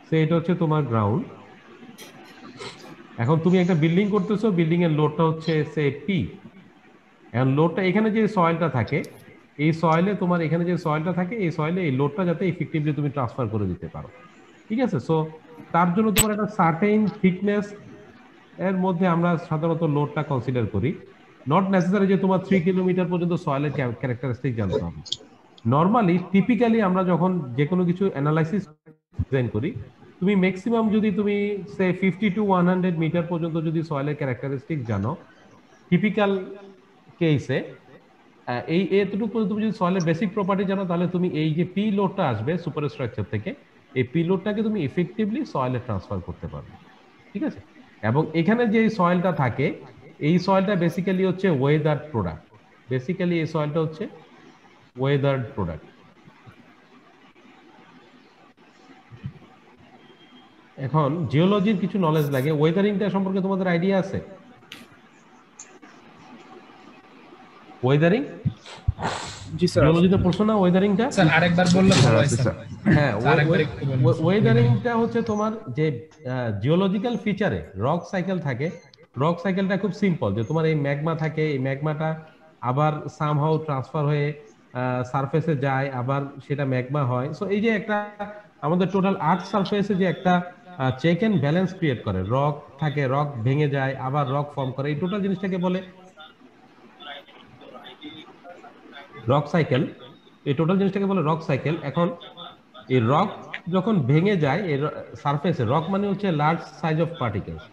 So এটা হচ্ছে তোমার গ্রাউন্ড। এখন তুমি একটা বিল্ডিং করতেছো, বিল্ডিং এর লোডটা হচ্ছে সে পি। এখন লোডটা এখানে যে সয়েলটা থাকে, এই সয়েলে তোমার এখানে যে সয়েলটা থাকে, এই সয়েলে এই লোডটা যাতে ইফেক্টিভলি তুমি ট্রান্সফার করে দিতে পারো। ঠিক আছে। সো তার জন্য তোমার একটা সার্টেন থিকনেস এর মধ্যে আমরা সাধারণত লোডটা কনসিডার করি। নট নেসেসারি যে তোমার 3 কিলোমিটার পর্যন্ত সয়েলের ক্যারেক্টারিস্টিক জানতে হবে। নর্মালি টিপিক্যালি আমরা যখন যে কোনো কিছু অ্যানালাইসিস ডিজাইন করি, তুমি ম্যাক্সিমাম যদি তুমি সে 50 to 100 মিটার পর্যন্ত যদি সয়েলের ক্যারেক্টারিস্টিক জানো, টিপিক্যাল কেসে এই এতটুকু পর্যন্ত তুমি যদি সয়েলের বেসিক প্রপার্টি জানো, তাহলে তুমি এই যে পি লোডটা আসবে সুপার স্ট্রাকচার থেকে, এই পি লোডটাকে তুমি ইফেক্টিভলি সয়েলে ট্রান্সফার করতে পারবে। ঠিক আছে। এবং এখানে যে সয়েলটা থাকে, এই সয়েলটা বেসিক্যালি হচ্ছে ওয়েদার প্রোডাক্ট। বেসিক্যালি এই সয়েলটা হচ্ছে ওয়েদার প্রোডাক্ট। এখন জিওলজির কিছু নলেজ লাগে। ওয়েদারিংটা সম্পর্কে তোমাদের আইডিয়া আছে? ওয়েদারিং জি স্যার। জিওলজিতে পড়ছো না ওয়েদারিংটা? স্যার আরেকবার বললে ভালো হয় স্যার। হ্যাঁ, আরেকবার একটু বলুন স্যার। ওয়েদারিংটা হচ্ছে তোমার যে জিওলজিক্যাল ফিচারে রক সাইকেল থাকে। রক সাইকেলটা খুব সিম্পল, যে তোমার এই ম্যাগমা থাকে, এই ম্যাগমাটা আবার সামহাউ ট্রান্সফার হয়ে সারফেসে যায়, আবার সেটা ম্যাগমা হয়। সো এই যে একটা আমাদের টোটাল আর্থ সারফেসে যে একটা চেক এন্ড ব্যালেন্স ক্রিয়েট করে, রক থাকে, রক ভেঙে যায়, আবার রক ফর্ম করে, এই টোটাল জিনিসটাকে বলে রক সাইকেল। এই টোটাল জিনিসটাকে বলে রক সাইকেল। এখন এই রক যখন ভেঙে যায় এর সারফেসে, রক মানে হচ্ছে লার্জ সাইজ অফ পার্টিকেলস।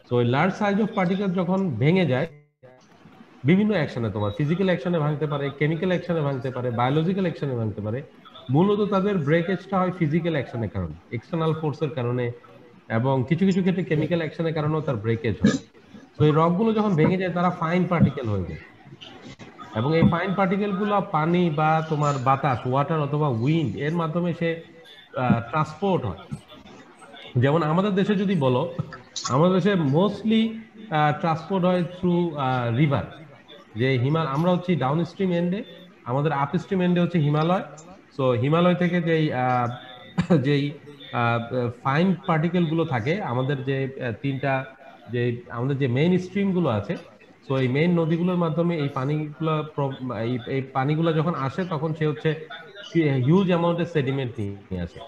তো ওই লার্জ সাইজ অফ পার্টিকেল যখন ভেঙে যায় বিভিন্ন অ্যাকশনে, তোমার ফিজিক্যাল অ্যাকশনে ভাঙতে পারে, কেমিক্যাল অ্যাকশনে ভাঙতে পারে, বায়োলজিক্যাল অ্যাকশনে ভাঙতে পারে। মূলত তাদের ব্রেকেজটা হয় ফিজিক্যাল অ্যাকশনের কারণে, এক্সটার্নাল ফোর্সের কারণে, এবং কিছু কিছু ক্ষেত্রে কেমিক্যাল অ্যাকশনের কারণেও তার ব্রেকেজ হয়। তো এই রকগুলো যখন ভেঙে যায় তারা ফাইন পার্টিকেল হয়ে যায়, এবং এই ফাইন পার্টিকেল গুলো পানি বা তোমার বাতাস, ওয়াটার অথবা উইন্ড এর মাধ্যমে সে ট্রান্সপোর্ট হয়। যেমন আমাদের দেশে যদি বলো, আমাদের দেশে মোস্টলি ট্রান্সপোর্ট হয় থ্রু রিভার। যে আমরা হচ্ছে ডাউন স্ট্রিম এন্ডে, আমাদের আপ স্ট্রিম এন্ডে হচ্ছে হিমালয়। সো হিমালয় থেকে যেই যেই ফাইন পার্টিকেল গুলো থাকে, আমাদের যে তিনটা যে আমাদের যে মেইন স্ট্রিম গুলো আছে, সো এই মেইন নদীগুলোর মাধ্যমে এই পানিগুলো এই পানিগুলো যখন আসে, তখন সে হচ্ছে হিউজ অ্যামাউন্টের সেডিমেন্ট নিয়ে আসে।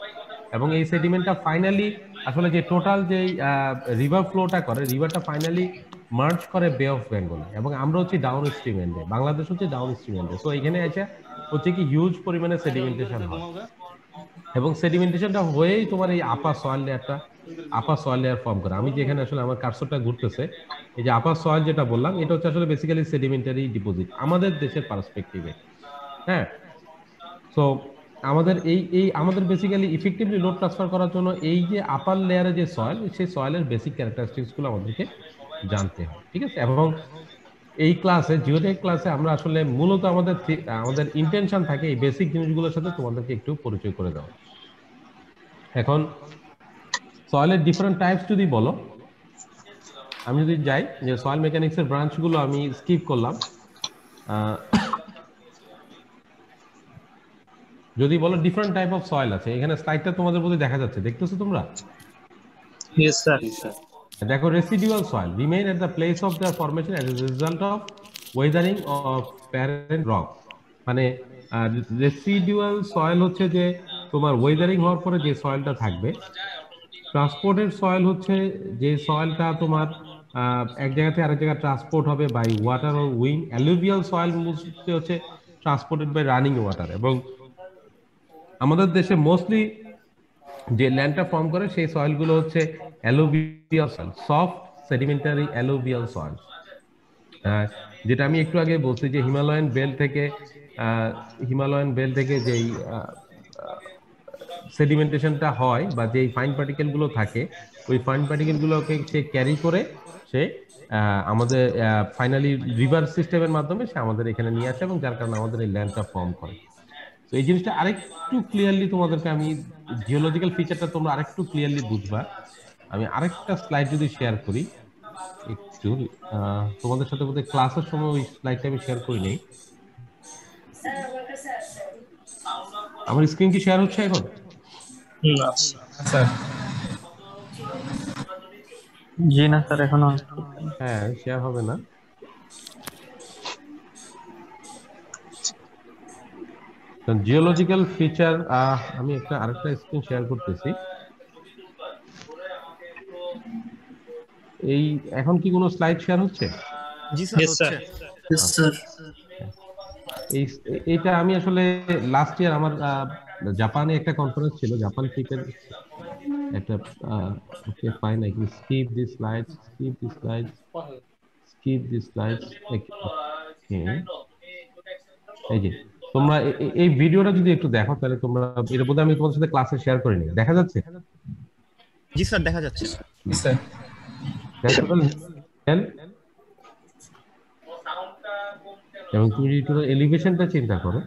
এবং এই সেডিমেন্টটা ফাইনালি আসলে যে টোটাল যে রিভার ফ্লোটা করে, রিভারটা ফাইনালি মার্জ করে বে অফ বেঙ্গলে। এবং আমরা হচ্ছে ডাউন স্ট্রিম এন্ডে, বাংলাদেশ হচ্ছে ডাউন স্ট্রিম এন্ডে। সো এখানে এসে হচ্ছে কি হিউজ পরিমাণে সেডিমেন্টেশন হয়, এবং সেডিমেন্টেশনটা হয়েই তোমার এই আপার সয়েল লেয়ার ফর্ম করে। আমি যেখানে আসলে আমার কার্সরটা ঘুরতেছে, এই যে আপার সয়েল যেটা বললাম, এটা হচ্ছে আসলে বেসিক্যালি সেডিমেন্টারি ডিপোজিট আমাদের দেশের পার্সপেক্টিভে। হ্যাঁ। সো আমাদের আমাদের বেসিক্যালি ইফেক্টিভলি লোড ট্রান্সফার করার জন্য এই যে আপার লেয়ারে যে সয়েল, সেই সয়েলের বেসিক ক্যারেক্টারিস্টিক্স গুলো আমাদেরকে জানতে হয়। ঠিক আছে। এবং এই ক্লাসে, জিওটেক ক্লাসে, আমরা আসলে মূলত আমাদের ইন্টেনশন থাকে এই বেসিক জিনিসগুলোর সাথে তোমাদেরকে একটু পরিচয় করে দেওয়া। এখন সয়েলের ডিফারেন্ট টাইপস যদি বলো, আমি যদি যাই যে সয়েল মেকানিক্স এর ব্রাঞ্চ গুলো আমি স্কিপ করলাম। যদি বলো ডিফারেন্ট টাইপ অফ সয়েল আছে, এখানে স্লাইডটা তোমাদের প্রতি দেখা যাচ্ছে, দেখতেছো তোমরা? Yes sir. দেখো, residual soil remain at the place of their formation as a result of weathering of parent rock. মানে রেসিডুয়াল সয়েল হচ্ছে যে তোমার ওয়েদারিং হওয়ার পরে যে সয়েলটা থাকবে। ট্রান্সপোর্টেড সয়েল হচ্ছে যে সয়েলটা তোমার এক জায়গা থেকে আরেক জায়গায় ট্রান্সপোর্ট হবে by water or wind. Alluvial soil হচ্ছে ট্রান্সপোর্টেড বাই রানিং ওয়াটার। এবং আমাদের দেশে মোস্টলি যে ল্যান্ডটা ফর্ম করে সেই সয়েল গুলো হচ্ছে alluvial soil, soft sedimentary alluvial soil. যেটা আমি একটু আগে বলছি যে হিমালয়ান বেল থেকে যেই সেডিমেন্টেশনটা হয় বা যেই ফাইন পার্টিকেল গুলো থাকে, ওই ফাইন পার্টিকেল গুলোকে সে ক্যারি করে সে আমাদের ফাইনালি রিভার সিস্টেমের মাধ্যমে সে আমাদের এখানে নিয়ে আসে, এবং যার কারণে আমাদের এই ল্যান্ডটা ফর্ম করে। তো এই জিনিসটা আরেকটু ক্লিয়ারলি তোমাদেরকে আমি, জিওলজিক্যাল ফিচারটা তোমরা আরেকটু ক্লিয়ারলি বুঝবা। আমি আরেকটা স্লাইড যদি শেয়ার করি একটু, তোমাদের সাথে বোধহয় ক্লাসের সময় ওই স্লাইডটা আমি শেয়ার করি নাই। আমার স্ক্রিন কি শেয়ার হচ্ছে এখন? স্যার জি না স্যার, এখনো হ্যাঁ, শেয়ার হবে না। জিওলজিক্যাল ফিচার, আমি আরেকটা স্ক্রিন শেয়ার করতেছি। এই এখন কি কোনো স্লাইড শেয়ার হচ্ছে? জি স্যার, Yes, sir. হচ্ছে। Yes, sir. এই এইটা আমি আসলে লাস্ট ইয়ার আমার জাপানে একটা কনফারেন্স ছিল, জাপান ট্রিপের একটা ওকে পাই নাকি, skip this slides, skip this slides, skip this slides. এই যে তোমরা এই ভিডিওটা যদি একটু দেখো তাহলে তোমরা, এর বোধহয় আমি তোমাদের সাথে ক্লাসে শেয়ার করিনি, দেখা যাচ্ছে? জি স্যার, দেখা যাচ্ছে। Yes, sir. এবং তুমি যদি একটু এলিভেশনটা চিন্তা করো,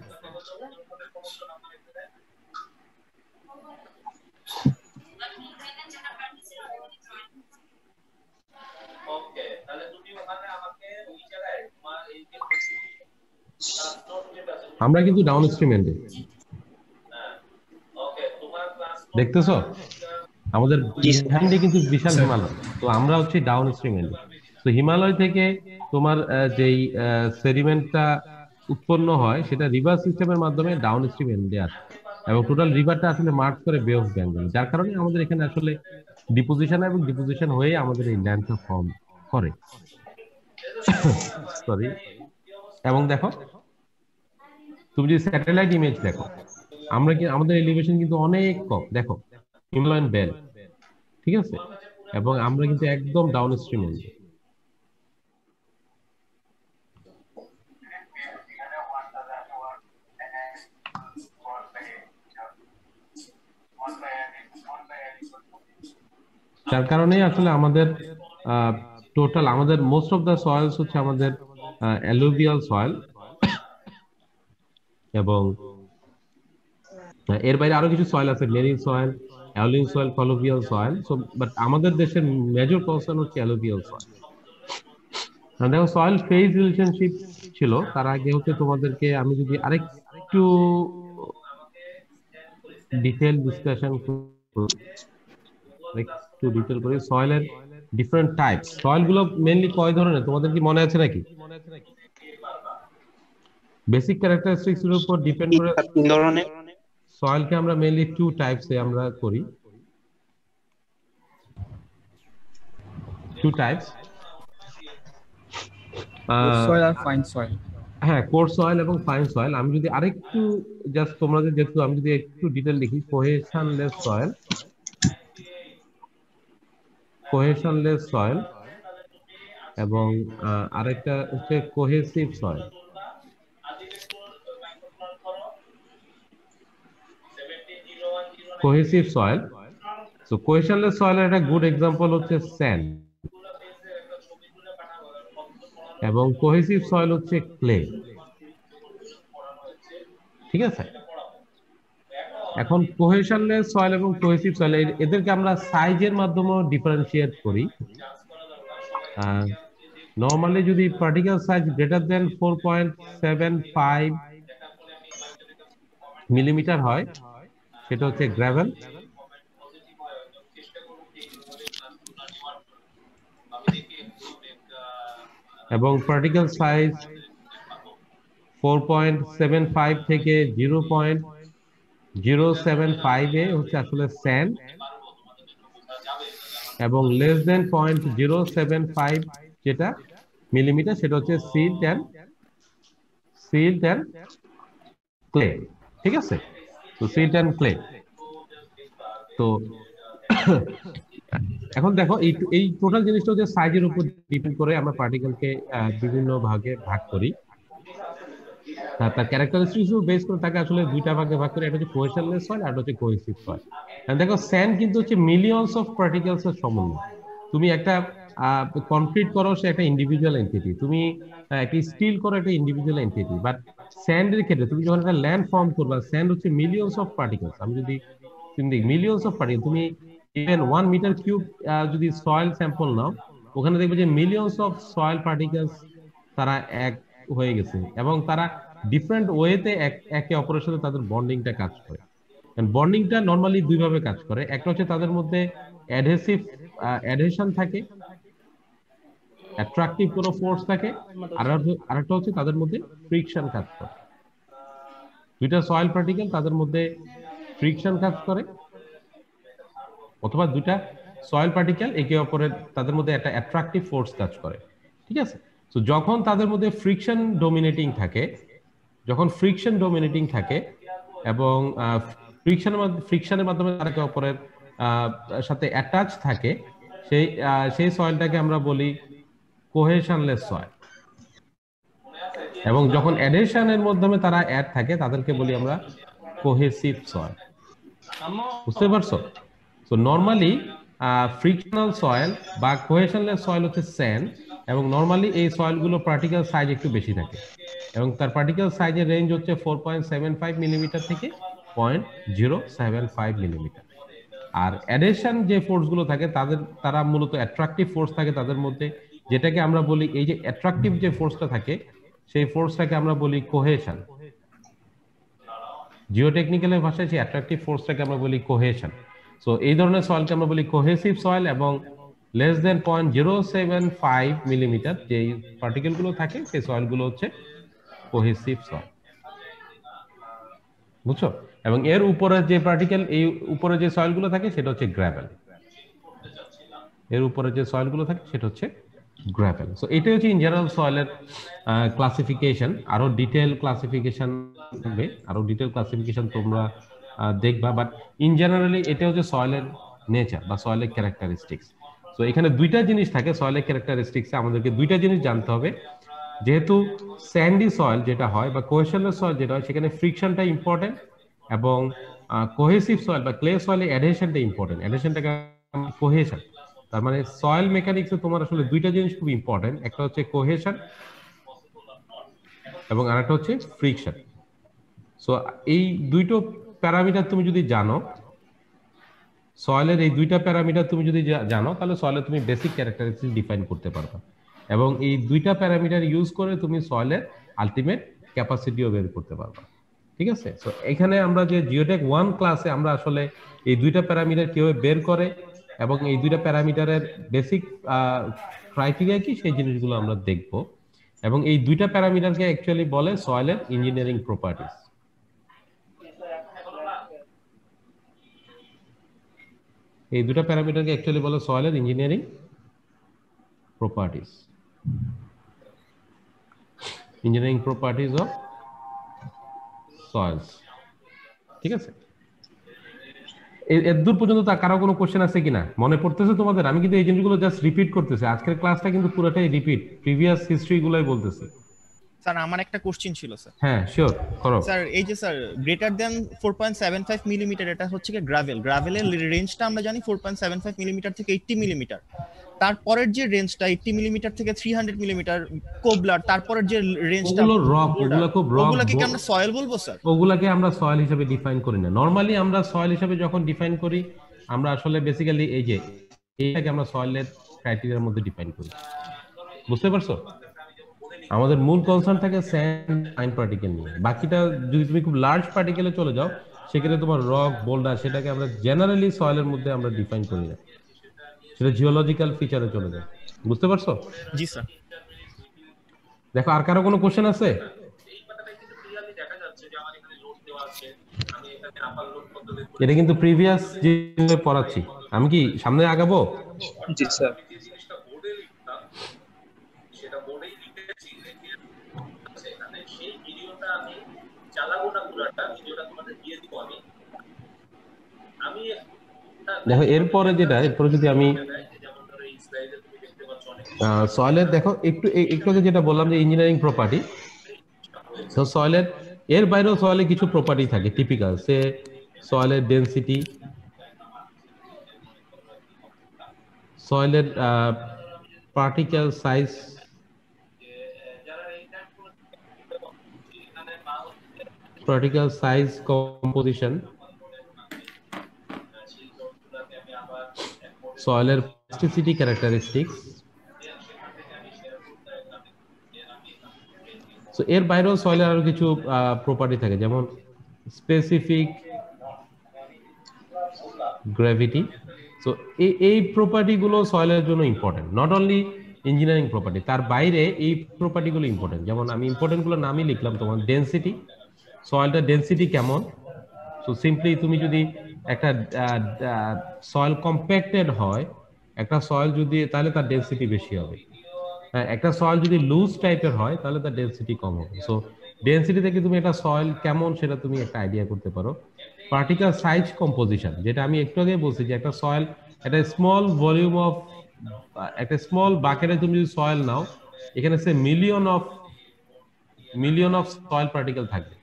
আমরা কিন্তু ডাউন স্ট্রিম এন্ডে, দেখতেছো আমাদের হ্যান্ডে কিন্তু বিশাল হিমালয়, তো আমরা হচ্ছে ডাউন স্ট্রিম এন্ডে। তো হিমালয় থেকে তোমার যেই সেডিমেন্টটা উৎপন্ন হয় সেটা রিভার সিস্টেমের মাধ্যমে ডাউন স্ট্রিম এন্ডে আসে, এবং টোটাল রিভারটা আসলে মার্চ করে বে অফ বেঙ্গল, যার কারণে আমাদের এখানে আসলে ডিপোজিশন এবং ডিপোজিশন হয়ে আমাদের এই ল্যান্ডটা ফর্ম করে। সরি। এবং দেখো, তুমি যদি স্যাটেলাইট ইমেজ দেখো, আমরা কি আমাদের এলিভেশন কিন্তু অনেক কম, দেখো হিমালয়ান বেল্ট, ঠিক আছে, এবং আমরা কিন্তু একদম ডাউন স্ট্রিম এন্ডে। যার কারণে আসলে আমাদের টোটাল আমাদের মোস্ট অফ দা সয়েলস হচ্ছে আমাদের অ্যালুভিয়াল সয়েল, এবং এর বাইরে আরো কিছু সয়েল আছে, marine soil, alluvial soil, colluvial soil. So but আমাদের দেশের মেজর কনসার্ন হচ্ছে অ্যালুভিয়াল সয়েল। দেখো সয়েল ফেজ রিলেশনশিপ ছিল, তার আগে হচ্ছে তোমাদেরকে আমি যদি আরেকটু ডিটেল ডিসকাশন একটু ডিটেল করি, সয়েলের ডিফারেন্ট টাইপ। সয়েল গুলো মেইনলি কয় ধরনের তোমাদের কি মনে আছে নাকি? বেসিক ক্যারেক্টারিস্টিক্স এর উপর ডিপেন্ড করে সয়েলকে আমরা মেইনলি টু টাইপসে আমরা করি, টু টাইপস, Soil আর fine soil. হ্যাঁ, কোর্স সয়েল এবং ফাইন সয়েল। আমি যদি আরেকটু জাস্ট তোমরা যেহেতু আমি যদি একটু ডিটেল লিখি, কোহেশনলেস সয়েল, কোহেশনলেস সয়েল, এবং আরেকটা হচ্ছে cohesive soil. Cohesive soil, so cohesionless সয়েলের একটা গুড এক্সাম্পল হচ্ছে স্যান্ড, এবং কোহেসিভ সয়েল হচ্ছে ক্লে, ঠিক আছে। এখন কোহেশনলেস সয়েল এবং কোহেসিভ সয়েল এদেরকে আমরা সাইজের মাধ্যমে ডিফারেন্সিয়েট করি। নরমালি যদি particle size greater than 4.75 millimetre হয় সেটা হচ্ছে গ্রাভেল, এবং পার্টিকেল সাইজ 4.75 থেকে 0.075 এ হচ্ছে আসলে স্যান্ড, এবং লেস দেন 0.075 যেটা মিলিমিটার সেটা হচ্ছে সিল্ট অ্যান্ড ক্লে, ঠিক আছে। তো সিল্ট অ্যান্ড ক্লে। তো এখন দেখো এই টোটাল জিনিসটা হচ্ছে সাইজের উপর ডিপেন্ড করে আমরা পার্টিকেলকে বিভিন্ন ভাগে ভাগ করি, তার ক্যারেক্টারিস্টিক্স বেস করে তাকে আসলে দুইটা ভাগে ভাগ করে, একটা হচ্ছে কোহেশনলেস সয়েল আর একটা হচ্ছে কোহেসিভ সয়েল। দেখো স্যান্ড কিন্তু হচ্ছে মিলিয়নস অফ পার্টিকেলস এর সমন্বয়। তুমি একটা কনক্রিট করো, সে একটা ইন্ডিভিজুয়াল এন্টিটি, তুমি একটা স্টিল করো একটা ইন্ডিভিজুয়াল এন্টিটি, বাট স্যান্ডের ক্ষেত্রে তুমি যখন একটা ল্যান্ড ফর্ম করবা, স্যান্ড হচ্ছে মিলিয়নস অফ পার্টিকেলস। আমি যদি তুমি মিলিয়নস অফ পার্টিকেল, তুমি ইভেন 1 মিটার কিউব যদি সয়েল স্যাম্পল নাও, ওখানে দেখবে যে মিলিয়নস অফ সয়েল পার্টিকেলস তারা এক হয়ে গেছে, এবং তারা ডিফারেন্ট ওয়েতে একে অপরের সাথে তাদের বন্ডিংটা কাজ করে। বন্ডিংটা নরমালি দুই ভাবে কাজ করে, একটা হচ্ছে তাদের মধ্যে অ্যাডহেশন থাকে, অ্যাট্রাকটিভ কোনো ফোর্স থাকে, আর আরেকটা হচ্ছে তাদের মধ্যে ফ্রিকশন কাজ করে। দুইটা সয়েল পার্টিকেল তাদের মধ্যে ফ্রিকশন কাজ করে, অথবা দুইটা সয়েল পার্টিকেল একে অপরের তাদের মধ্যে একটা অ্যাট্রাকটিভ ফোর্স কাজ করে, ঠিক আছে? তো যখন তাদের মধ্যে ফ্রিকশন ডোমিনেটিং থাকে, এবং ফ্রিকশনের মাধ্যমে তারা একে অপরের সাথে অ্যাটাচ থাকে, সেই সয়েলটাকে আমরা বলি কোহেশনলেস সয়েল। এবং যখন অ্যাডহেশনের মাধ্যমে তারা অ্যাড থাকে, তাদেরকে বলি আমরা কোহেসিভ সয়েল। বুঝতে পারছো? সো নরমালি ফ্রিকশনাল সয়েল বা কোহেশনলেস সয়েল হচ্ছে স্যান্ড, এবং নরমালি এই সয়েলগুলো পার্টিকেল সাইজ একটু বেশি থাকে, এবং তার পার্টিকেল সাইজের রেঞ্জ হচ্ছে 4.75 মিলিমিটার থেকে 0.075 মিলিমিটার। আর অ্যাডহেশন যে ফোর্সগুলো থাকে তারা মূলত অ্যাট্রাকটিভ ফোর্স থাকে তাদের মধ্যে, যেটাকে আমরা বলি, এই যে অ্যাট্রাকটিভ যে ফোর্সটা থাকে সেই ফোর্সটাকে আমরা বলি কোহেশন। জিওটেকনিক্যালের ভাষায় সেই অ্যাট্রাকটিভ ফোর্সটাকে আমরা বলি কোহেশন। সো এই ধরনের সয়েলকে আমরা বলি কোহেসিভ সয়েল, এবং লেস দেন 0.075 মিলিমিটার যে পার্টিকেলগুলো থাকে সেই সয়েলগুলো হচ্ছে কোহেসিভ সয়েল। বুঝছো? এবং এর উপরে যে পার্টিকেল, এই উপরে যে সয়েলগুলো থাকে সেটা হচ্ছে গ্রাভেল। সো এটা হচ্ছে ইন জেনারেল সয়েলের ক্লাসিফিকেশন। আরো ডিটেইল ক্লাসিফিকেশন থাকবে, তোমরা দেখবা, বাট ইন জেনারেলি এটা হচ্ছে সয়েলের নেচার বা সয়েলের ক্যারেক্টারিস্টিক্স। তো এখানে দুইটা জিনিস থাকে সয়েলের ক্যারেক্টারিস্টিক্সে, আমাদেরকে দুইটা জিনিস জানতে হবে। যেহেতু স্যান্ডি সয়েল যেটা হয় বা কোহেশনলেস সয়েল যেটা হয়, সেখানে ফ্রিকশনটা ইম্পর্টেন্ট, এবং কোহেসিভ সয়েল বা ক্লে সয়েলে অ্যাডহেশনটা ইম্পর্টেন্ট। অ্যাডহেশনটাকে কোহেশন, তার মানে সয়েল মেকানিক্সে তোমার আসলে দুইটা জিনিস খুব ইম্পর্টেন্ট, একটা হচ্ছে কোহেশন এবং আরেকটা হচ্ছে ফ্রিকশন। সো এই দুইটো প্যারামিটার তুমি যদি জানো, সয়েলের এই দুইটা প্যারামিটার তুমি যদি জানো, তাহলে সয়েলের তুমি বেসিক ক্যারেক্টারিস্টিক ডিফাইন করতে পারবে, এবং এই দুইটা প্যারামিটার ইউজ করে তুমি সয়েলের আলটিমেট ক্যাপাসিটিও বের করতে পারবে, ঠিক আছে? সো এখানে আমরা যে জিওটেক 1 ক্লাসে আমরা আসলে এই দুইটা প্যারামিটার কিভাবে বের করে এবং এই দুইটা প্যারামিটারের বেসিক ক্রাইটেরিয়া কি সেই জিনিসগুলো আমরা দেখব, এবং এই দুইটা প্যারামিটারকে অ্যাকচুয়ালি বলে সয়েলের ইঞ্জিনিয়ারিং প্রপার্টিজ। এই দুটো প্যারামিটারকে অ্যাকচুয়ালি বলে সয়েলের ইঞ্জিনিয়ারিং প্রপার্টিজ, অফ সয়েলস, ঠিক আছে? এর দূর পর্যন্ত তা কারো কোনো কোশ্চেন আছে কিনা, মনে পড়তেছে তোমাদের? আমি কিন্তু এই জিনিসগুলো জাস্ট রিপিট করতেছি, আজকের ক্লাসটা কিন্তু পুরোটাই রিপিট, প্রিভিয়াস হিস্ট্রি গুলোই বলতেছি। স্যার আমার একটা কোশ্চেন ছিল স্যার। হ্যাঁ শিওর করো। স্যার এই যে স্যার গ্রেটার দ্যান 4.75 মিলিমিটার, এটা হচ্ছে কি গ্রাভেলের রেঞ্জটা আমরা জানি 4.75 মিলিমিটার থেকে 80 মিলিমিটার। তারপরের যে রেঞ্জটা 80 মিলিমিটার থেকে 300 মিলিমিটার কোবলার, তারপরের যে রেঞ্জটা ওগুলো রক, ওগুলো খুব রক, ওগুলাকে কি আমরা সয়েল বলবো স্যার? ওগুলাকে আমরা সয়েল হিসেবে ডিফাইন করি না। নরমালি আমরা সয়েল হিসেবে যখন ডিফাইন করি, আমরা আসলে বেসিক্যালি এই যে এইটাকে আমরা সয়েলের ক্রাইটেরিয়ার মধ্যে ডিফাইন করি। বুঝতে পারছো? আমাদের মূল কনসার্ন থাকে স্যান্ড ফাইন পার্টিকেল নিয়ে। বাকিটা যদি তুমি খুব লার্জ পার্টিকেলে চলে যাও, সেক্ষেত্রে তোমার রক, বোল্ডার, সেটাকে আমরা জেনারেলি সয়েলের মধ্যে আমরা ডিফাইন করি না, সেটা জিওলজিক্যাল ফিচারে চলে যায়। বুঝতে পারছো? জি স্যার। দেখো আর কারো কোনো কোশ্চেন আছে? এটা কিন্তু প্রিভিয়াস যে পড়াচ্ছি, আমি কি সামনে আগাবো? জি স্যার। দেখো এরপরে যদি আমি সয়েলের, দেখো একটু আগে যেটা বললাম যে ইঞ্জিনিয়ারিং প্রপার্টি, তো সয়েলের এর বাইরেও সয়েলের কিছু প্রপার্টি থাকে টিপিক্যাল, সে সয়েলের ডেনসিটি, সয়েলের পার্টিকেল সাইজ, কম্পোজিশন, সয়েলের প্লাস্টিসিটি ক্যারেক্টারিস্টিক্স। সো এর বাইরেও সয়েলের আরো কিছু প্রপার্টি থাকে, যেমন স্পেসিফিক গ্র্যাভিটি। সো এই প্রপার্টি গুলো সয়েলের জন্য important. Not only engineering property, তার বাইরে এই প্রপার্টিগুলো ইম্পর্টেন্ট। যেমন আমি ইম্পর্টেন্ট গুলো নামই লিখলাম, তোমার ডেনসিটি, সয়েলটা ডেনসিটি কেমন। সো সিম্পলি তুমি যদি একটা সয়েল কম্প্যাক্টেড হয়, একটা সয়েল যদি, তাহলে তার ডেনসিটি বেশি হবে। একটা সয়েল যদি লুজ টাইপের হয় তাহলে তার ডেনসিটি কম হবে। সো ডেনসিটি থেকে তুমি একটা সয়েল কেমন সেটা তুমি একটা আইডিয়া করতে পারো। পার্টিকেল সাইজ কম্পোজিশন, যেটা আমি একটু আগে বলছি যে একটা সয়েল, একটা স্মল ভলিউম অফ, একটা স্মল বাকেটে তুমি যদি সয়েল নাও, এখানে সে মিলিয়ন অফ সয়েল পার্টিকেল থাকবে।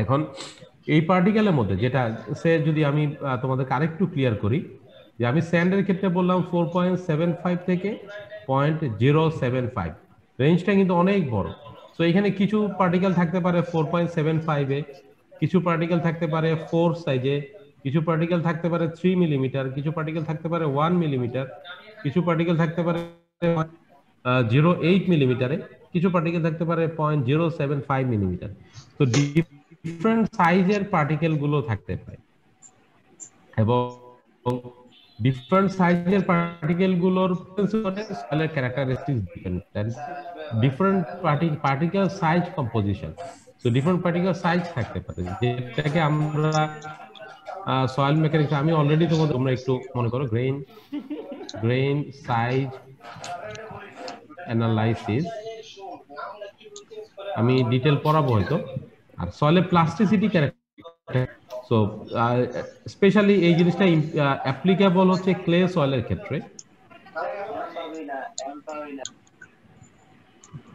এখন এই পার্টিকেলের মধ্যে যেটা সে, যদি আমি তোমাদেরকে আরেকটু ক্লিয়ার করি, যে আমি স্যান্ডের ক্ষেত্রে বললাম 4.75 থেকে 0.075, রেঞ্জটা কিন্তু অনেক বড়। তো এখানে কিছু পার্টিকেল থাকতে পারে 4.75-এ, কিছু পার্টিকেল থাকতে পারে 4 সাইজে, কিছু পার্টিকেল থাকতে পারে 3 মিলিমিটার, কিছু পার্টিকেল থাকতে পারে 1 মিলিমিটার, কিছু পার্টিকেল থাকতে পারে 0.08 মিলিমিটারে, কিছু পার্টিকেল থাকতে পারে 0.075 মিলিমিটার। তো ডিফারেন্ট সাইজের পার্টিকেল গুলো থাকতে পারে, এবং ডিফারেন্ট সাইজের পার্টিকেল গুলোর সয়েলের characteristics depend, different particle size composition. So different particle size থাকতে পারে, যেটাকে আমরা সয়েল মেকানিক্স, আমি অলরেডি তোমরা একটু মনে করো গ্রেইন সাইজ অ্যানালাইসিস আমি ডিটেল পড়াবো হয়তো। আর সয়েলের প্লাস্টিসিটি ক্যারেক্টার, সো স্পেশালি এই জিনিসটা অ্যাপ্লিকেবল হচ্ছে ক্লে সয়েলের ক্ষেত্রে।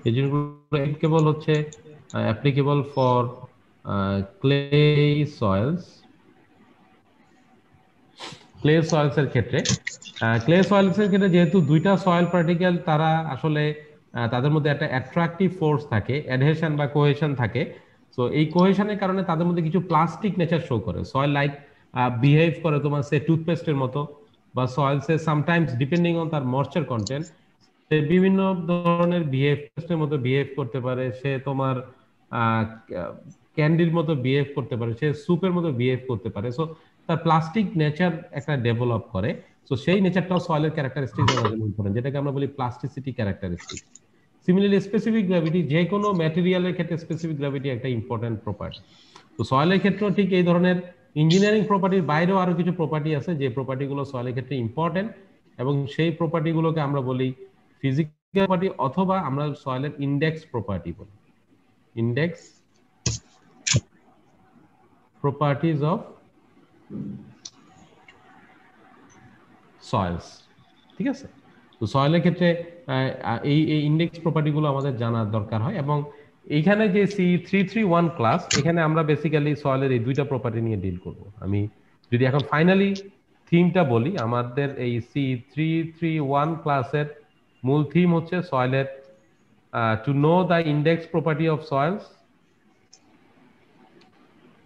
এই জিনিসগুলো অ্যাপ্লিকেবল হচ্ছে applicable for clay soil's, clay soil's এর ক্ষেত্রে। ক্লে সয়েলস এর ক্ষেত্রে যেহেতু দুইটা সয়েল পার্টিকেল, তারা আসলে তাদের মধ্যে একটা অ্যাট্রাকটিভ ফোর্স থাকে, অ্যাডহেশন বা কোহেশন থাকে। সো এই কোহেশনের কারণে তাদের মধ্যে কিছু প্লাস্টিক নেচার শো করে, সয়েল লাইক বিহেভ করে তোমার সে টুথপেস্টের মতো, বা soil say sometimes depending on তার ময়েশ্চার কন্টেন্ট সে বিভিন্ন ধরনের বিহেভের মতো বিহেভ করতে পারে। সে তোমার ক্যান্ডির মতো বিহেভ করতে পারে, সে সুপের মতো বিহেভ করতে পারে। সো তার প্লাস্টিক নেচার একটা ডেভেলপ করে। সো সেই নেচারটাও সয়েলের ক্যারেক্টারিস্টিক ইম্পর্টেন্ট, যেটাকে আমরা বলি plasticity characteristic. Similarly specific gravity, যে কোনো ম্যাটেরিয়ালের ক্ষেত্রে স্পেসিফিক গ্র্যাভিটি একটা ইম্পর্টেন্ট প্রপার্টি। তো সয়েলের ক্ষেত্রেও ঠিক এই ধরনের ইঞ্জিনিয়ারিং প্রপার্টির বাইরেও আরো কিছু প্রপার্টি আছে, যে প্রপার্টিগুলো সয়েলের ক্ষেত্রে ইম্পর্টেন্ট, এবং সেই প্রপার্টিগুলোকে আমরা বলি ফিজিক্যাল প্রপার্টি, অথবা আমরা সয়েলের ইন্ডেক্স প্রপার্টি বলি, ইন্ডেক্স প্রপার্টিজ অফ সয়েলস। ঠিক আছে, তো সয়েলের ক্ষেত্রে এই ইন্ডেক্স প্রপার্টিগুলো আমাদের জানার দরকার হয়। এবং এইখানে যে C331 ক্লাস, এখানে আমরা বেসিক্যালি সয়েলের এই দুইটা প্রপার্টি নিয়ে ডিল করব। আমি যদি এখন ফাইনালি থিমটা বলি, আমাদের এই C331 ক্লাসের মূল থিম হচ্ছে সয়েলের to know the index property of soils,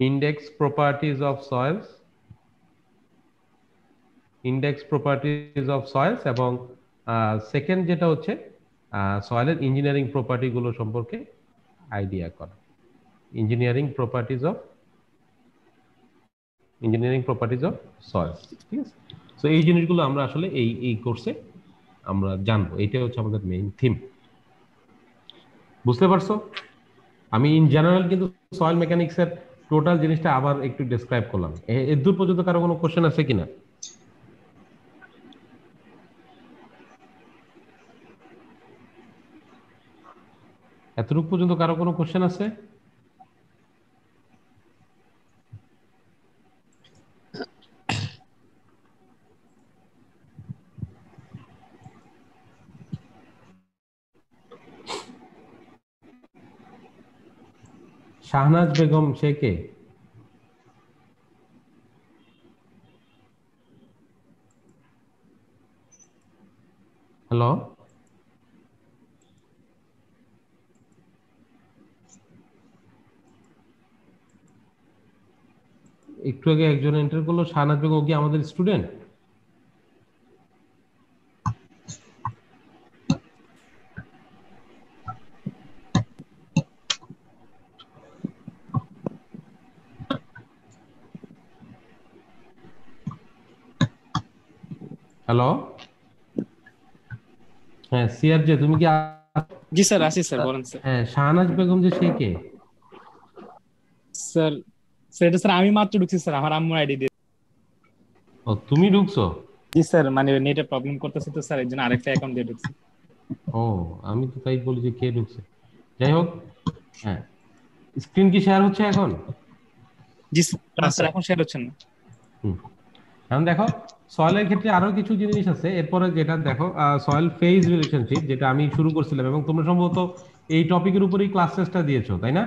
index properties of soils, index properties of soils, এবং সেকেন্ড যেটা হচ্ছে সয়েলের ইঞ্জিনিয়ারিং প্রপার্টি গুলো সম্পর্কে আইডিয়া করা, ইঞ্জিনিয়ারিং প্রপার্টিজ অফ সয়েলস। ঠিক আছে, সো এই জিনিসগুলো আমরা আসলে এই কোর্সে আমরা জানবো, এইটা হচ্ছে আমাদের মেইন থিম। বুঝতে পারছো? আমি ইন জেনারেল কিন্তু সয়েল মেকানিক্স এর টোটাল জিনিসটা আবার একটু ডেসক্রাইব করলাম। এর দূর পর্যন্ত কারো কোনো কোশ্চেন আছে কিনা? এতটুকু পর্যন্ত কারো কোনো কোশ্চেন আছে? শাহনাজ বেগম, সে কে? হ্যালো, একটু আগে একজন এন্টার করলো, শাহনাজ বেগম, কি আমাদের স্টুডেন্ট? হ্যালো, হ্যাঁ সিআরজে তুমি কি জি স্যার, আসি স্যার, বলেন স্যার। হ্যাঁ শাহনাজ বেগম যে সে কে? স্যার সেটা স্যার আমি মাত্র ঢুকছি স্যার, আমার আম্মু আইডি দিয়ে। ও তুমি ঢুকছো? জি স্যার, মানে নেটে প্রবলেম করতেছে তো স্যার, এর জন্য আরেকটা অ্যাকাউন্ট দিয়ে ঢুকছি। ও আমি তো তাই বলি যে কে ঢুকছে। যাই হোক, হ্যাঁ স্ক্রিন কি শেয়ার হচ্ছে এখন? জি স্যার, না স্যার স্যার। এখন শেয়ার হচ্ছে না। হুম, এখন দেখো সয়েলের ক্ষেত্রে আরো কিছু জিনিস আছে। এরপরে যেটা দেখো সয়েল ফেজ রিলেশনশিপ, যেটা আমি শুরু করছিলাম এবং তোমরা সম্ভবত এই টপিকের উপরেই ক্লাস টেস্টটা দিয়েছো তাই না?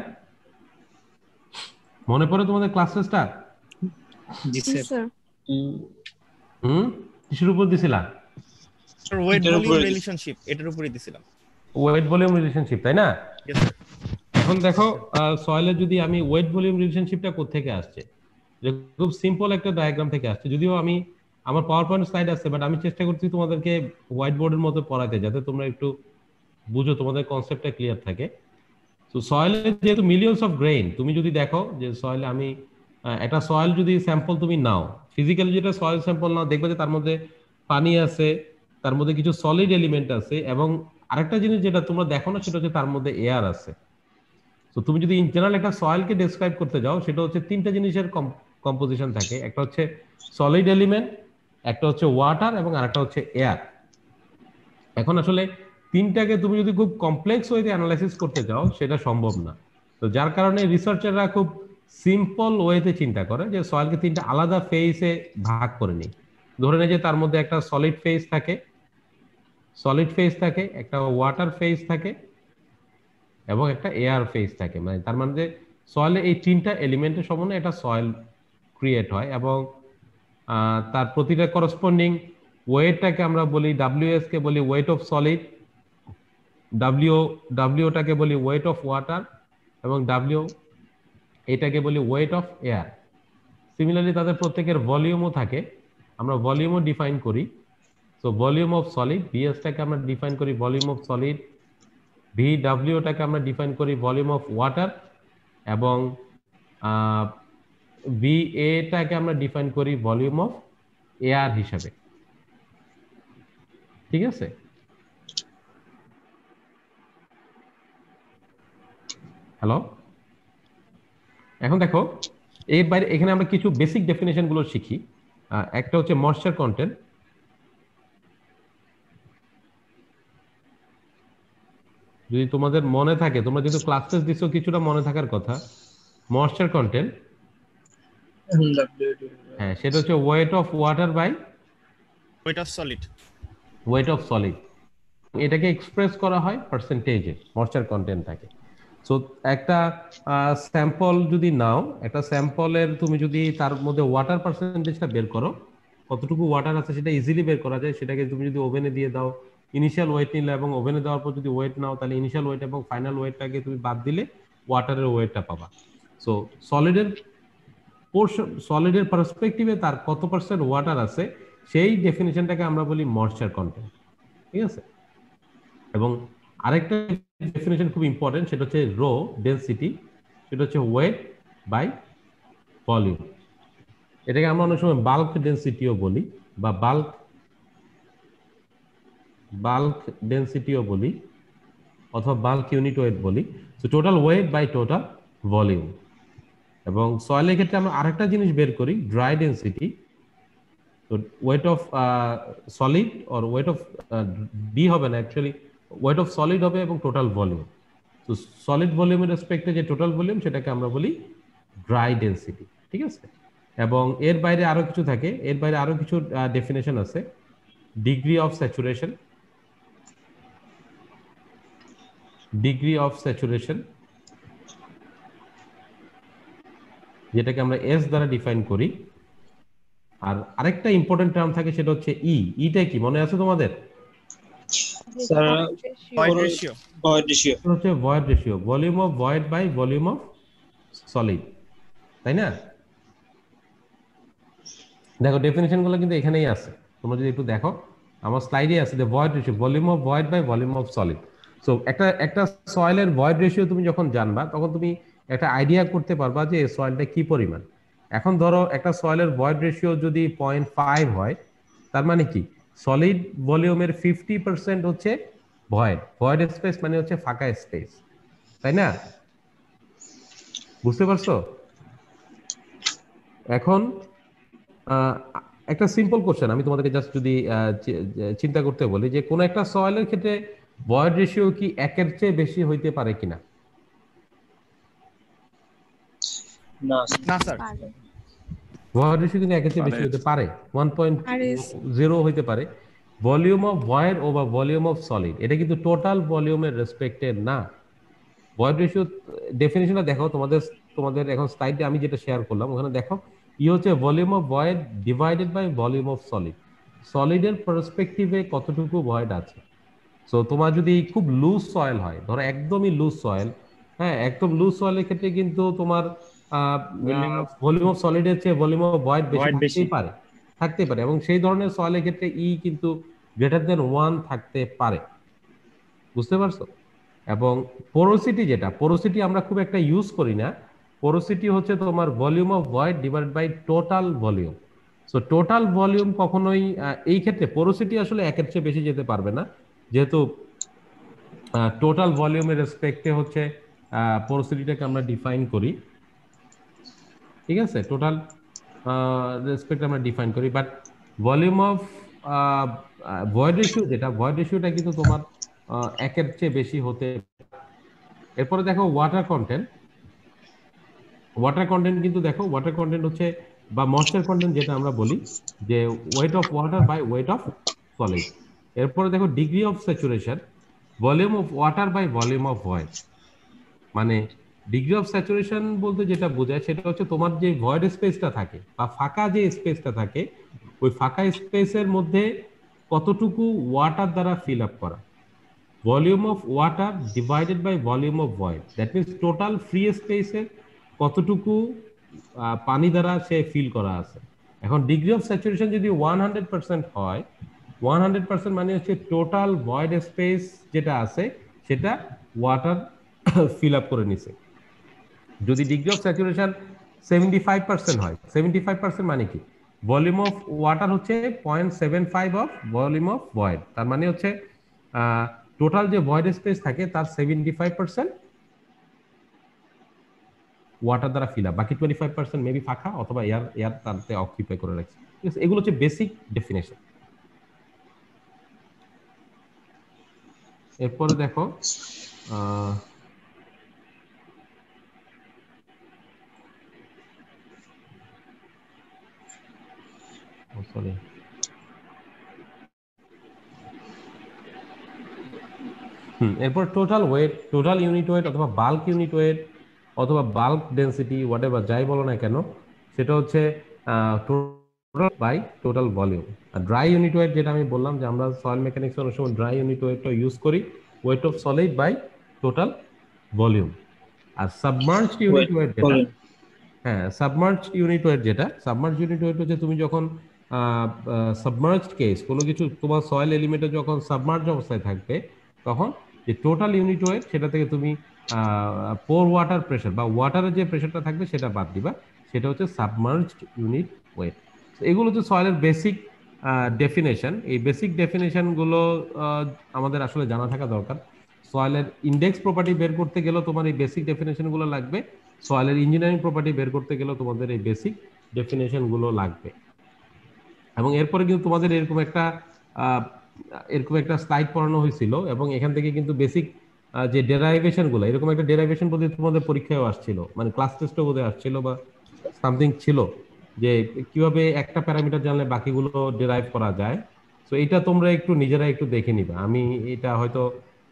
মনে পড়ে তোমাদের ক্লাস টেস্টটা? জি জি স্যার। স্যার। হুম, কিসের উপর দিছিলা? স্যার ওয়েট এটার ভলিউম উপরে রিলেশনশিপ এটার উপরেই দিছিলাম। ওয়েট ভলিউম রিলেশনশিপ তাই না? Yes sir. এখন দেখো সয়েলের যদি আমি ওয়েট ভলিউম রিলেশনশিপটা কোত্থেকে আসছে, যে খুব সিম্পল একটা ডায়াগ্রাম থেকে আসছে। যদিও আমি আমার পাওয়ার পয়েন্ট স্লাইড আছে, বাট আমি চেষ্টা করছি তোমাদেরকে হোয়াইট বোর্ডের মতো পড়াতে, যাতে তোমরা একটু বুঝো, তোমাদের কনসেপ্টটা ক্লিয়ার থাকে। তো সয়েলে যেহেতু মিলিয়নস অফ গ্রেইন, তুমি যদি দেখো যে সয়েলে আমি একটা সয়েল যদি স্যাম্পল তুমি নাও, ফিজিক্যালি যেটা সয়েল স্যাম্পল নাও, দেখবে যে তার মধ্যে পানি আছে, তার মধ্যে কিছু সলিড এলিমেন্ট আছে, এবং আরেকটা জিনিস যেটা তোমরা দেখো না সেটা হচ্ছে তার মধ্যে এয়ার আছে। তো তুমি যদি ইন জেনারেল একটা সয়েলকে ডেসক্রাইব করতে যাও, সেটা হচ্ছে তিনটা জিনিসের কম্পোজিশন থাকে। একটা হচ্ছে সলিড এলিমেন্ট, একটা হচ্ছে ওয়াটার, এবং আরেকটা হচ্ছে এয়ার। এখন আসলে তিনটাকে তুমি যদি খুব কমপ্লেক্স ওয়েতে অ্যানালাইসিস করতে চাও, সেটা সম্ভব না। তো যার কারণে রিসার্চাররা খুব সিম্পল ওয়েতে চিন্তা করে যে সয়েলকে তিনটা আলাদা ফেজে ভাগ করে নিই। ধরে নেই যে তার মধ্যে একটা সলিড ফেজ থাকে, একটা ওয়াটার ফেজ থাকে, এবং একটা এয়ার ফেজ থাকে। মানে তার মানে যে সয়েলে এই তিনটা এলিমেন্টের সমন্বয়ে একটা সয়েল ক্রিয়েট হয়, এবং তার প্রতিটা করসপন্ডিং ওয়েটটাকে আমরা বলি ডব্লিউএস কে বলি ওয়েট অফ সলিড, ডাব্লিউটাকে বলি ওয়েট অফ ওয়াটার, এবং এটাকে বলি ওয়েট অফ এয়ার। সিমিলারলি তাদের প্রত্যেকের ভলিউমও থাকে, আমরা ভলিউমও ডিফাইন করি। সো ভলিউম অফ সলিড ভিএসটাকে আমরা ডিফাইন করি ভলিউম অফ সলিড, ভিডব্লিউটাকে আমরা ডিফাইন করি ভলিউম অফ ওয়াটার, এবং ভিএটাকে আমরা ডিফাইন করি ভলিউম অফ এয়ার হিসাবে। ঠিক আছে? হ্যালো, এখন দেখো এর বাইরে এখানে আমরা কিছু বেসিক ডেফিনেশন গুলো শিখি। একটা হচ্ছে ময়েশ্চার কন্টেন্ট। যদি তোমাদের মনে থাকে, তোমরা যেহেতু ক্লাস টেস্ট দিছো, কিছুটা মনে থাকার কথা। ময়েশ্চার কন্টেন্ট, হ্যাঁ সেটা হচ্ছে weight of water by weight of solid. Weight of solid. এটাকে এক্সপ্রেস করা হয় পার্সেন্টেজে, ময়েশ্চার কন্টেন্ট থাকে। সো একটা স্যাম্পল যদি নাও, একটা স্যাম্পলের তুমি যদি তার মধ্যে ওয়াটার পার্সেন্টেজটা বের করো, কতটুকু ওয়াটার আছে সেটা ইজিলি বের করা যায়। সেটাকে তুমি যদি ওভেনে দিয়ে দাও, ইনিশিয়াল ওয়েট নিলে এবং ওভেনে দেওয়ার পর যদি ওয়েট নাও, তাহলে ইনিশিয়াল ওয়েট এবং ফাইনাল ওয়েটটাকে তুমি বাদ দিলে ওয়াটারের ওয়েটটা পাবা। সো সলিডের পার্সপেক্টিভে তার কত পার্সেন্ট ওয়াটার আছে, সেই ডেফিনিশনটাকে আমরা বলি ময়েশ্চার কন্টেন্ট। ঠিক আছে? এবং আরেকটা ডেফিনেশন খুব ইম্পর্টেন্ট, সেটা হচ্ছে রো ডেনসিটি, সেটা হচ্ছে ওয়েট বাই ভলিউম। এটাকে আমরা অনেক সময় বাল্ক ডেনসিটিও বলি, বা বাল্ক ডেনসিটিও বলি, অথবা বাল্ক ইউনিট ওয়েট বলি। তো total weight by total volume. এবং সয়েলের ক্ষেত্রে আমরা আরেকটা জিনিস বের করি, ড্রাই ডেনসিটি। তো weight of solid or weight of D হবে না, অ্যাকচুয়ালি ওয়েট অফ সলিড হবে এবং টোটাল ভলিউম। তো সলিড ভলিউমের রেসপেক্টে যে টোটাল ভলিউম, সেটাকে আমরা বলি ড্রাই ডেনসিটি। ঠিক আছে? এবং এর বাইরে আরো কিছু থাকে, এর বাইরে আরো কিছু ডেফিনেশন আছে। ডিগ্রি অফ স্যাচুরেশন, যেটাকে আমরা এস দ্বারা ডিফাইন করি। আর আরেকটা ইম্পর্টেন্ট টার্ম থাকে, সেটা হচ্ছে ইটা কি মনে আছে তোমাদের? Sir void ratio. হচ্ছে void ratio, volume of void by volume of solid, তাই না? দেখো ডেফিনিশন গুলো কিন্তু এখানেই আছে, তোমরা যদি একটু দেখো আমার স্লাইডে আছে, যে void ratio, volume of void by volume of solid. So একটা সয়েলের ভয়েড রেশিও তুমি যখন জানবা, তখন তুমি একটা আইডিয়া করতে পারবা যে সয়েলটা কি পরিমাণ। এখন ধরো একটা সয়েলের ভয়েড রেশিও যদি 0.5 হয়, তার মানে কি সলিড ভলিউমের 50% হচ্ছে ভয়েড। ভয়েড স্পেস মানে হচ্ছে ফাঁকা স্পেস, তাই না? বুঝতে পারছো? এখন একটা সিম্পল কোশ্চেন আমি তোমাদেরকে জাস্ট যদি চিন্তা করতে বলি যে কোন একটা সয়েলের ক্ষেত্রে ভয়েড রেশিও কি 1-এর চেয়ে বেশি হইতে পারে কিনা? না না স্যার। ভয়েড রেশিও কিন্তু 1-এর চেয়ে বেশি হতে পারে, 1.0 হইতে পারে। Volume of void over volume of solid, এটা কিন্তু টোটাল ভলিউমের রেসপেক্টে না। ভয়েড রেশিও ডেফিনিশনটা দেখো তোমাদের তোমাদের এখন স্লাইডে আমি যেটা শেয়ার করলাম ওখানে দেখো হচ্ছে volume of void divided by volume of solid. সলিডের পার্সপেক্টিভে কতটুকু ভয়েড আছে। সো তোমার যদি খুব লুজ সয়েল হয়, ধরো একদমই লুজ সয়েল, হ্যাঁ একদম লুজ সয়েলের ক্ষেত্রে কিন্তু তোমার ভলিউম অফ সলিডের চেয়ে ভলিউম অফ ভয়েড বেশি থাকতেই পারে এবং সেই ধরনের সয়েলের ক্ষেত্রে কিন্তু গ্রেটার দেন 1 থাকতে পারে। বুঝতে পারছো? এবং পোরোসিটি, যেটা পোরোসিটি আমরা খুব একটা ইউজ করি না, পোরোসিটি হচ্ছে তোমার volume of void divided by total volume. So total volume কখনোই এই ক্ষেত্রে পোরোসিটি আসলে 1-এর চেয়ে বেশি যেতে পারবে না, যেহেতু টোটাল ভলিউমের রেসপেক্টে হচ্ছে পোরোসিটিটাকে আমরা ডিফাইন করি, ঠিক আছে? টোটাল রেসপেক্টে আমরা ডিফাইন করি, but volume of void ratio, যেটা ভয়েড রেশিওটা কিন্তু তোমার 1-এর চেয়ে বেশি হতে। এরপরে দেখো ওয়াটার কন্টেন্ট। ওয়াটার কন্টেন্ট কিন্তু দেখো ওয়াটার কন্টেন্ট হচ্ছে বা ময়েশ্চার কন্টেন্ট যেটা আমরা বলি যে weight of water by weight of solid. এরপরে দেখো degree of saturation, volume of water by volume of void. মানে ডিগ্রি অফ স্যাচুরেশন বলতে যেটা বোঝায় সেটা হচ্ছে তোমার যে ভয়েড স্পেসটা থাকে বা ফাঁকা যে স্পেসটা থাকে ওই ফাঁকা স্পেসের মধ্যে কতটুকু ওয়াটার দ্বারা ফিল আপ করা। Volume of water divided by volume of void, that means total free স্পেসে কতটুকু পানি দ্বারা সে ফিল করা আছে। এখন ডিগ্রি অফ স্যাচুরেশন যদি 100% হয়, 100% মানে হচ্ছে টোটাল ভয়েড স্পেস যেটা আছে সেটা ওয়াটার ফিল আপ করে নিছে। যদি ডিগ্রি অফ স্যাচুরেশন 75% হয়, 75% মানে কি ভলিউম অফ ওয়াটার হচ্ছে 0.75 অফ ভলিউম অফ ভয়েড, তার মানে হচ্ছে টোটাল যে ভয়েড স্পেস থাকে তার 75% ওয়াটার দ্বারা ফিল আপ, বাকি 25% মেবি ফাঁকা অথবা এয়ার তারতে অকুপাই করে রাখছে। ঠিক আছে, এগুলো হচ্ছে বেসিক ডেফিনেশন। এরপরে দেখো সরি এরপর total weight, total unit weight অথবা বাল্ক ইউনিট ওয়েট অথবা বাল্ক ডেন্সিটি হোয়াটএভার যাই বলো না কেন সেটা হচ্ছে টোটাল বাই টোটাল ভলিউম। আর ড্রাই ইউনিট ওয়েট যেটা আমি বললাম যে আমরা সয়েল মেকানিক্স এর সময় ড্রাই ইউনিট ওয়েটটা ইউজ করি, weight of solid by total volume. আর সাবমার্জড ইউনিট ওয়েট যেটা, হ্যাঁ সাবমার্জড ইউনিট ওয়েট যেটা, সাবমার্জড ইউনিট ওয়েট হচ্ছে তুমি যখন সাবমার্জড কেস কোনো কিছু তোমার সয়েল এলিমেন্টে যখন সাবমার্জ অবস্থায় থাকবে তখন যে টোটাল ইউনিট ওয়েট সেটা থেকে তুমি পোর ওয়াটার প্রেশার বা ওয়াটারের যে প্রেশারটা থাকবে সেটা বাদ দিবা, সেটা হচ্ছে সাবমার্জড ইউনিট ওয়েট। এগুলো হচ্ছে সয়েলের বেসিক ডেফিনেশন। এই বেসিক ডেফিনেশনগুলো আমাদের আসলে জানা থাকা দরকার। সয়েলের ইন্ডেক্স প্রপার্টি বের করতে গেলেও তোমার এই বেসিক ডেফিনেশনগুলো লাগবে, সয়েলের ইঞ্জিনিয়ারিং প্রপার্টি বের করতে গেলেও তোমাদের এই বেসিক ডেফিনেশনগুলো লাগবে। এবং এরপরে কিন্তু তোমাদের এরকম একটা স্লাইড পড়ানো হয়েছিল এবং এখান থেকে কিন্তু বেসিক যে ডেরাইভেশন গুলো, এরকম একটা ডেরাইভেশন বোধ তোমাদের পরীক্ষায় আসছিল, মানে ক্লাস টেস্টে বোধহয় আসছিল বা সামথিং ছিল, যে কিভাবে একটা প্যারামিটার জানলে বাকিগুলো ডেরাইভ করা যায়। তো এটা তোমরা একটু নিজেরা একটু দেখে নিবা, আমি এটা হয়তো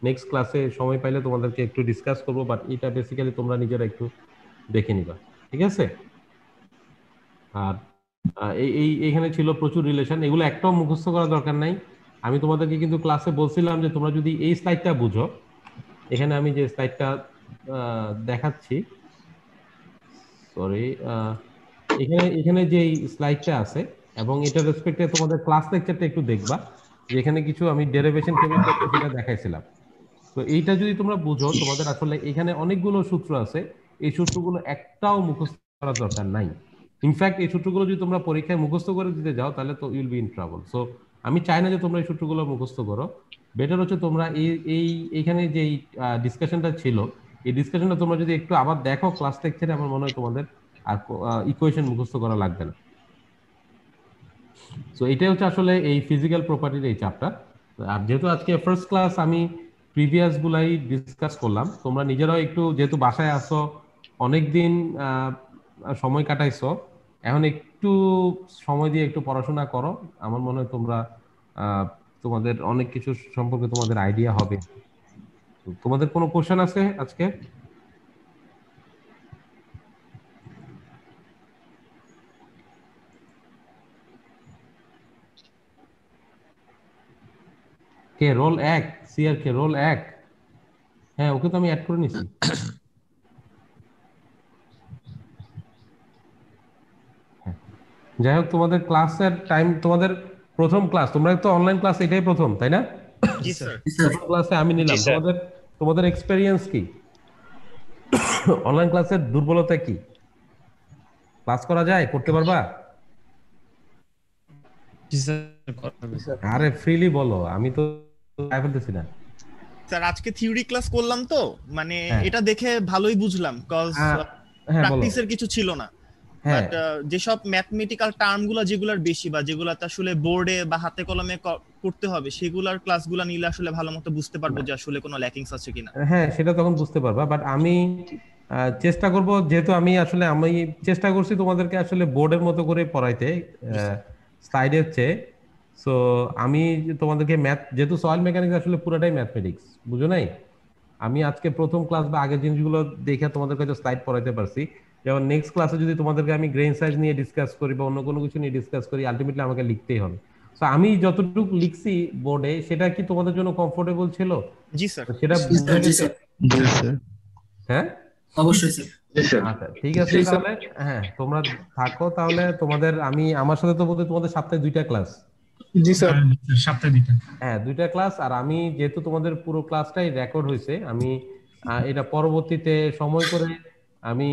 নেক্সট ক্লাসে সময় পাইলে তোমাদেরকে একটু ডিসকাস করবো, বাট এটা বেসিক্যালি তোমরা নিজেরা একটু দেখে নিবা, ঠিক আছে? আর এইখানে ছিল প্রচুর রিলেশন, এগুলো একটাও মুখস্থ করার দরকার নাই। আমি তোমাদেরকে কিন্তু ক্লাসে বলছিলাম যে তোমরা যদি এই স্লাইডটা বুঝো, এখানে আমি যে স্লাইডটা দেখাচ্ছি, সরি, এখানে যে স্লাইডটা আছে এবং এটার রেসপেক্টে তোমাদের ক্লাস লেকচারটা একটু দেখবা, যে এখানে কিছু আমি ডেরিভেশন কেমন করতে সেটা দেখাইছিলাম। তো এইটা যদি তোমরা বুঝো, তোমাদের আসলে এখানে অনেকগুলো সূত্র আছে, এই সূত্রগুলো একটাও মুখস্থ করার দরকার নাই। ইনফ্যাক্ট এই সূত্রগুলো যদি তোমরা পরীক্ষায় মুখস্থ করে দিতে যাও তাহলে তো you'll be in trouble. So আমি চাই না যে তোমরা এই সূত্রগুলো মুখস্থ করো, বেটার হচ্ছে তোমরা এইখানে যে ডিসকাশনটা ছিল এই ডিসকাশনটা তোমরা যদি একটু আবার দেখো ক্লাস লেকচারে, আমার মনে হয় তোমাদের আর ইকুয়েশন মুখস্থ করা লাগবে না। সো এটাই হচ্ছে আসলে এই ফিজিক্যাল প্রপার্টির এই চ্যাপ্টার। আর যেহেতু আজকে ফার্স্ট ক্লাস আমি প্রিভিয়াস গুলাই ডিসকাস করলাম, তোমরা নিজেরাও একটু যেহেতু বাসায় আসো অনেকদিন সময় কাটাইছো, এখন একটু সময় দিয়ে একটু পড়াশোনা করো, আমার মনে হয় তোমরা তোমাদের অনেক কিছু সম্পর্কে তোমাদের আইডিয়া হবে। তোমাদের কোনো কোশ্চেন আছে আজকে? কে রোল 1 সিআর কে রোল 1? হ্যাঁ ওকে তো আমি অ্যাড করে নিছি। যাই হোক, তোমাদের ক্লাসের টাইম, তোমাদের প্রথম ক্লাস, তোমরা তো অনলাইন ক্লাস এটাই প্রথম তাই না? জি স্যার। প্রথম ক্লাসে আমি নিলাম। তোমাদের এক্সপেরিয়েন্স কি? অনলাইন ক্লাসের দুর্বলতা কি? ক্লাস করা যায়, করতে পারবা? আরে ফ্রিলি বলো, আমি তো বলতেছি না স্যার। আজকে থিওরি ক্লাস করলাম তো, মানে এটা দেখে ভালোই বুঝলাম, কজ প্র্যাকটিসের কিছু ছিল না। বাট যেসব ম্যাথমেটিক্যাল টার্মগুলো যেগুলোর বেশি বা যেগুলোতে আসলে বোর্ডে বা হাতে কলমে করতে হবে, সেগুলোর ক্লাসগুলো নিলে আসলে ভালো মতো বুঝতে পারবো যে আসলে কোনো ল্যাকিংস আছে কিনা। হ্যাঁ সেটা তখন বুঝতে পারবা। বাট আমি চেষ্টা করব, যেহেতু আমি চেষ্টা করছি তোমাদেরকে আসলে বোর্ডের মতো করে পড়াইতে, স্লাইডের চেয়ে। সো আমি তোমাদেরকে ম্যাথ, যেহেতু সয়েল মেকানিক্স আসলে পুরোটাই ম্যাথমেটিক্স, বুঝো নাই? আমি আজকে প্রথম ক্লাস বা আগের জিনিসগুলো দেখে তোমাদের কাছে স্লাইড পড়াইতে পারছি। যেমন নেক্সট ক্লাসে যদি তোমাদেরকে আমি গ্রেন সাইজ নিয়ে ডিসকাস করি বা অন্য কোনো কিছু নিয়ে ডিসকাস করি, আলটিমেটলি আমাকে লিখতেই হবে। সো আমি যতটুকু লিখছি বোর্ডে, সেটা কি তোমাদের জন্য কমফোর্টেবল ছিল? জি স্যার। সেটা জি স্যার। হ্যাঁ অবশ্যই স্যার। আচ্ছা ঠিক আছে তাহলে। হ্যাঁ তোমরা থাকো তাহলে। আমি আমার সাথে তো বলতে তোমাদের সপ্তাহে 2টা ক্লাস। জি স্যার, সপ্তাহে 2টা। হ্যাঁ 2টা ক্লাস। আর আমি যেহেতু তোমাদের পুরো ক্লাসটাই রেকর্ড হয়েছে, আমি এটা পরবর্তীতে সময় করে আমি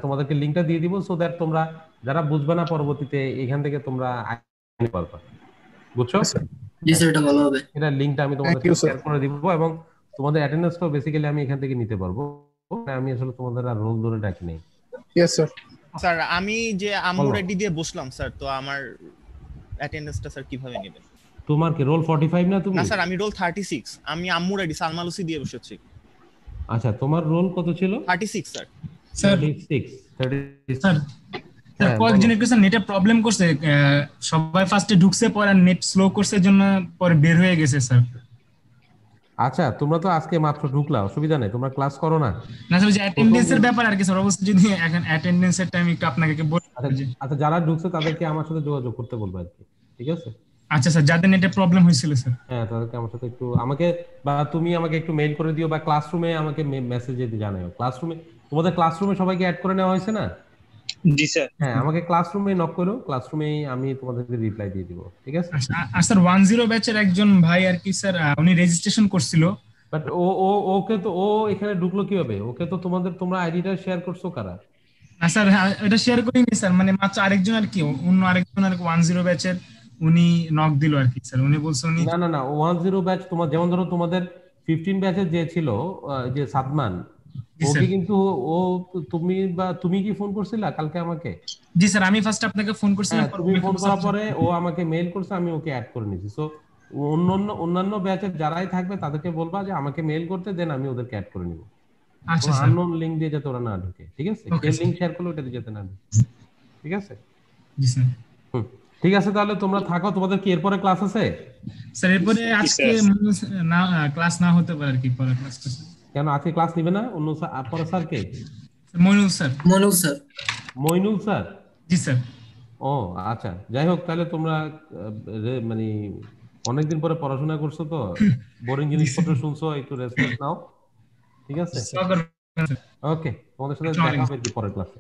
তোমাদেরকে লিংকটা দিয়ে দিব, সো দ্যাট তোমরা যারা বুঝবে না পরবর্তীতে এখান থেকে তোমরা আইতে পারবা। বুঝছো? জি স্যার, এটা ভালো হবে। এটা লিংকটা আমি তোমাদের সাথে শেয়ার করে দিব, এবং তোমাদের অ্যাটেন্ডেন্সটাও বেসিক্যালি আমি এখান থেকে নিতে পারবো। আমি আসলে তোমাদের আর রোল ধরে ডাকি নাই। Yes sir. স্যার আমি যে আম্মুর আইডি দিয়ে বসলাম স্যার, তো আমার অ্যাটেন্ডেন্সটা স্যার কিভাবে নেবেন? তোমার কি রোল 45 না তুমি? না স্যার, আমি রোল 36। আমি আম্মুর আইডি সালমালুসি দিয়ে বসেছি। আচ্ছা তোমার রোল কত ছিল? 36 স্যার। স্যার 36 স্যার কয়েকজন একটু স্যার নেটে প্রবলেম করছে, সবাই ফার্স্টে ঢুকছে, পরে নেট স্লো করছে, জন্য পরে বের হয়ে গেছে স্যার। আচ্ছা তোমরা তো আজকে মাত্র ঢুকলা, অসুবিধা নেই, তোমরা ক্লাস করো না। না স্যার, যে অ্যাটেন্ডেন্সের ব্যাপার আর কি স্যার, অবশ্যই যদি এখন অ্যাটেন্ডেন্সের টাইম একটু আপনাকে বলবো। আচ্ছা যারা ঢুকছে তাদেরকে আমার সাথে যোগাযোগ করতে বলবো আর কি, ঠিক আছে? আচ্ছা স্যার, যাদের নেটে প্রবলেম হয়েছিল স্যার, হ্যাঁ তাদেরকে আমার সাথে একটু বা তুমি আমাকে একটু মেইল করে দিও, বা ক্লাসরুমে আমাকে মেসেজে জানাও। তোমাদের ক্লাসরুমে সবাইকে অ্যাড করে নেওয়া হয়েছে না? জি স্যার। হ্যাঁ আমাকে ক্লাসরুমে নক করো, ক্লাসরুমেই আমি তোমাদেরকে রিপ্লাই দিয়ে দিব, ঠিক আছে? আর স্যার 10 ব্যাচের একজন ভাই আর কি স্যার, উনি রেজিস্ট্রেশন করছিল, বাট ওকে তো এখানে ঢুকলো কিভাবে? ওকে তো তোমরা আইডিটা শেয়ার করছো কারা? না স্যার এটা শেয়ার করিনি স্যার, মানে মাত্র আরেকজন আর কি, অন্য আরেকজন আর 10 ব্যাচের উনি নক দিল আর কি স্যার। উনি বলছে উনি না 10 ব্যাচ, তোমার যেমন ধরো তোমাদের 15 ব্যাচের যে ছিল যে সাদমান, ওকে কিন্তু তুমি কি ফোন করছিলা কালকে আমাকে? জি স্যার, আমি ফার্স্ট আপনাকে ফোন করছিলাম, তুমি ফোন করার পরে ও আমাকে মেইল করছে, আমি ওকে অ্যাড করে নিয়েছি। সো অন্যান্য ব্যাচের যারাই থাকবে তাদেরকে বলবা যে আমাকে মেইল করতে, দেন আমি ওদেরকে অ্যাড করে নিব। আচ্ছা স্যার, আননোন লিংক দিয়ে যাতে ওরা না ঢোকে, ঠিক আছে? কে লিংক শেয়ার করলো ওটা দিয়ে যেতে না ঢোকে, ঠিক আছে? জি স্যার। ঠিক আছে তাহলে তোমরা থাকো। তোমাদের কি এরপরে ক্লাস আছে? স্যার এরপরে আজকে না ক্লাস না হতে পারে আর কি, পরে ক্লাস করতে। কেন আজকে ক্লাস নিবে না? অন্য পরে স্যার কে? মইনুল স্যার। মইনুল স্যার? জি স্যার। ও আচ্ছা, যাই হোক তাহলে তোমরা মানে অনেকদিন পরে পড়াশোনা করছো তো, বোরিং জিনিসপত্র শুনছো, একটু রেসপেক্ট নাও, ঠিক আছে? ওকে, তোমাদের সাথে দেখা হবে পরের ক্লাসে।